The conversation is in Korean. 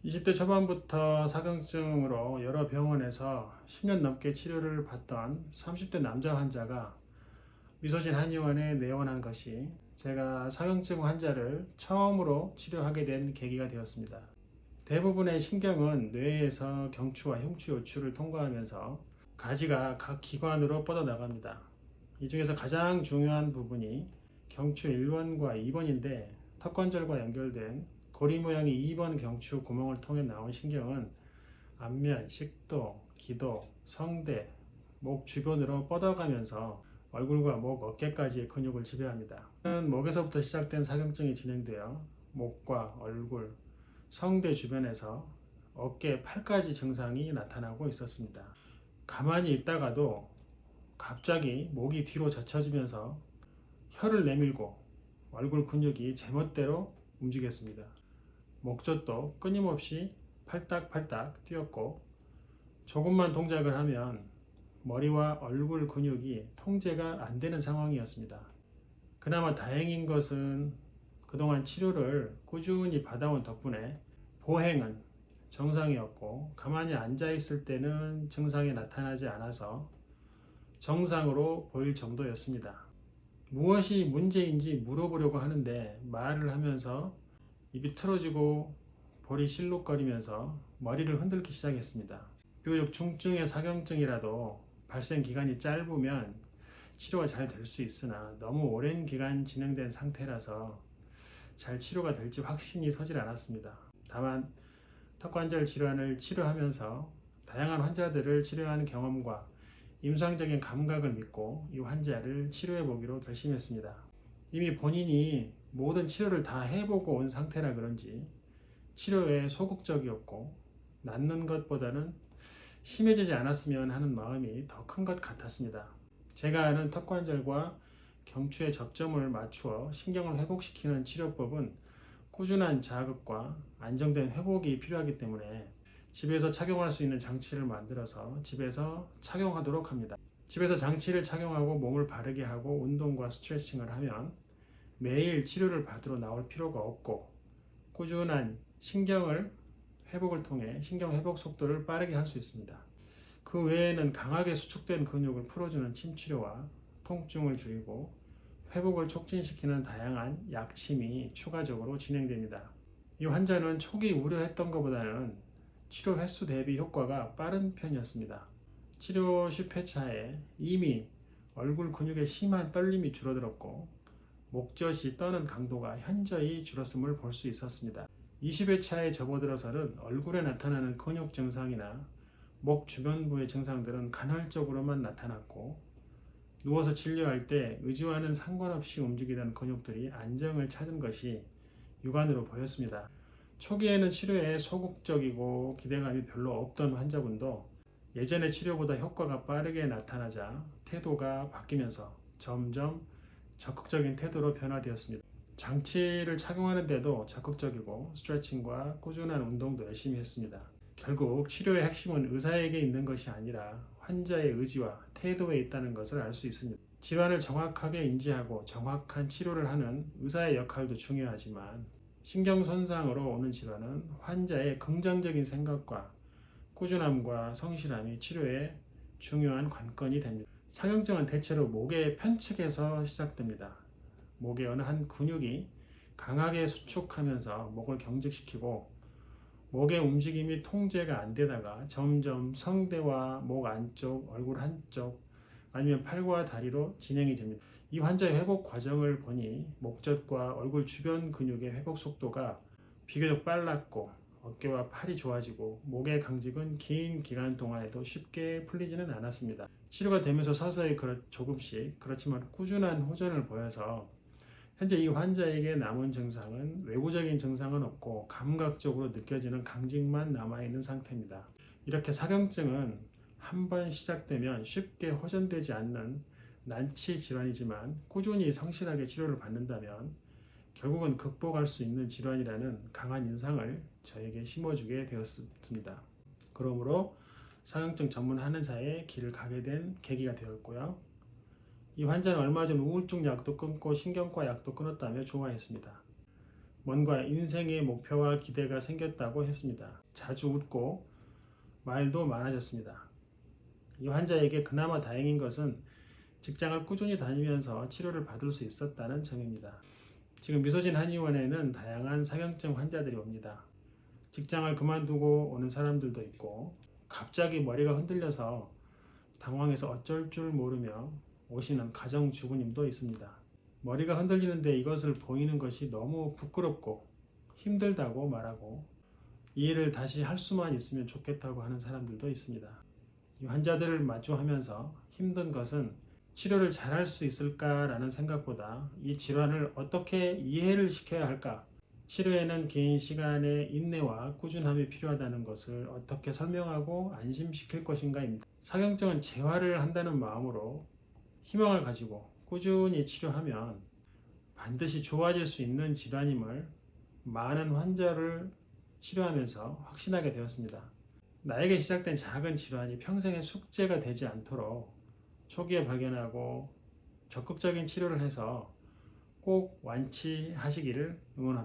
20대 초반부터 사경증으로 여러 병원에서 10년 넘게 치료를 받던 30대 남자 환자가 미소진 한의원에 내원한 것이 제가 사경증 환자를 처음으로 치료하게 된 계기가 되었습니다. 대부분의 신경은 뇌에서 경추와 흉추 요추를 통과하면서 가지가 각 기관으로 뻗어나갑니다. 이 중에서 가장 중요한 부분이 경추 1번과 2번인데 턱관절과 연결된 고리 모양의 2번 경추 구멍을 통해 나온 신경은 안면, 식도, 기도, 성대, 목 주변으로 뻗어가면서 얼굴과 목, 어깨까지의 근육을 지배합니다. 목에서부터 시작된 사경증이 진행되어 목과 얼굴, 성대 주변에서 어깨, 팔까지 증상이 나타나고 있었습니다. 가만히 있다가도 갑자기 목이 뒤로 젖혀지면서 혀를 내밀고 얼굴 근육이 제멋대로 움직였습니다. 목젖도 끊임없이 팔딱팔딱 뛰었고 조금만 동작을 하면 머리와 얼굴 근육이 통제가 안 되는 상황이었습니다. 그나마 다행인 것은 그동안 치료를 꾸준히 받아온 덕분에 보행은 정상이었고 가만히 앉아 있을 때는 증상이 나타나지 않아서 정상으로 보일 정도였습니다. 무엇이 문제인지 물어보려고 하는데 말을 하면서 입이 틀어지고 볼이 실룩거리면서 머리를 흔들기 시작했습니다. 비교적 중증의 사경증이라도 발생 기간이 짧으면 치료가 잘 될 수 있으나 너무 오랜 기간 진행된 상태라서 잘 치료가 될지 확신이 서질 않았습니다. 다만 턱관절 질환을 치료하면서 다양한 환자들을 치료하는 경험과 임상적인 감각을 믿고 이 환자를 치료해 보기로 결심했습니다. 이미 본인이 모든 치료를 다 해보고 온 상태라 그런지 치료에 소극적이었고 낫는 것보다는 심해지지 않았으면 하는 마음이 더 큰 것 같았습니다. 제가 아는 턱관절과 경추의 접점을 맞추어 신경을 회복시키는 치료법은 꾸준한 자극과 안정된 회복이 필요하기 때문에 집에서 착용할 수 있는 장치를 만들어서 집에서 착용하도록 합니다. 집에서 장치를 착용하고 몸을 바르게 하고 운동과 스트레칭을 하면 매일 치료를 받으러 나올 필요가 없고 꾸준한 신경을 회복을 통해 신경 회복 속도를 빠르게 할 수 있습니다. 그 외에는 강하게 수축된 근육을 풀어주는 침치료와 통증을 줄이고 회복을 촉진시키는 다양한 약침이 추가적으로 진행됩니다. 이 환자는 초기 우려했던 것보다는 치료 횟수 대비 효과가 빠른 편이었습니다. 치료 10회차에 이미 얼굴 근육의 심한 떨림이 줄어들었고 목젖이 떠는 강도가 현저히 줄었음을 볼 수 있었습니다. 20회차에 접어들어서는 얼굴에 나타나는 근육 증상이나 목 주변부의 증상들은 간헐적으로만 나타났고 누워서 진료할 때 의지와는 상관없이 움직이던 근육들이 안정을 찾은 것이 육안으로 보였습니다. 초기에는 치료에 소극적이고 기대감이 별로 없던 환자분도 예전의 치료보다 효과가 빠르게 나타나자 태도가 바뀌면서 점점 적극적인 태도로 변화되었습니다. 장치를 착용하는데도 적극적이고 스트레칭과 꾸준한 운동도 열심히 했습니다. 결국 치료의 핵심은 의사에게 있는 것이 아니라 환자의 의지와 태도에 있다는 것을 알 수 있습니다. 질환을 정확하게 인지하고 정확한 치료를 하는 의사의 역할도 중요하지만 신경 손상으로 오는 질환은 환자의 긍정적인 생각과 꾸준함과 성실함이 치료에 중요한 관건이 됩니다. 사경증은 대체로 목의 편측에서 시작됩니다. 목의 어느 한 근육이 강하게 수축하면서 목을 경직시키고 목의 움직임이 통제가 안 되다가 점점 성대와 목 안쪽, 얼굴 한쪽 아니면 팔과 다리로 진행이 됩니다. 이 환자의 회복 과정을 보니 목젖과 얼굴 주변 근육의 회복 속도가 비교적 빨랐고 어깨와 팔이 좋아지고 목의 강직은 긴 기간 동안에도 쉽게 풀리지는 않았습니다. 치료가 되면서 서서히 조금씩 그렇지만 꾸준한 호전을 보여서 현재 이 환자에게 남은 증상은 외부적인 증상은 없고 감각적으로 느껴지는 강직만 남아있는 상태입니다. 이렇게 사경증은 한번 시작되면 쉽게 호전되지 않는 난치 질환이지만 꾸준히 성실하게 치료를 받는다면 결국은 극복할 수 있는 질환이라는 강한 인상을 저에게 심어주게 되었습니다. 그러므로 사경증 전문 한의사의 길을 가게 된 계기가 되었고요. 이 환자는 얼마 전 우울증 약도 끊고 신경과 약도 끊었다며 좋아했습니다. 뭔가 인생의 목표와 기대가 생겼다고 했습니다. 자주 웃고 말도 많아졌습니다. 이 환자에게 그나마 다행인 것은 직장을 꾸준히 다니면서 치료를 받을 수 있었다는 점입니다. 지금 미소진 한의원에는 다양한 사경증 환자들이 옵니다. 직장을 그만두고 오는 사람들도 있고 갑자기 머리가 흔들려서 당황해서 어쩔 줄 모르며 오시는 가정주부님도 있습니다. 머리가 흔들리는데 이것을 보이는 것이 너무 부끄럽고 힘들다고 말하고 이 일을 다시 할 수만 있으면 좋겠다고 하는 사람들도 있습니다. 이 환자들을 마주하면서 힘든 것은 치료를 잘할 수 있을까라는 생각보다 이 질환을 어떻게 이해를 시켜야 할까? 치료에는 개인 시간의 인내와 꾸준함이 필요하다는 것을 어떻게 설명하고 안심시킬 것인가입니다. 사경증은 재활을 한다는 마음으로 희망을 가지고 꾸준히 치료하면 반드시 좋아질 수 있는 질환임을 많은 환자를 치료하면서 확신하게 되었습니다. 나에게 시작된 작은 질환이 평생의 숙제가 되지 않도록 초기에 발견하고 적극적인 치료를 해서 꼭 완치하시기를 응원합니다.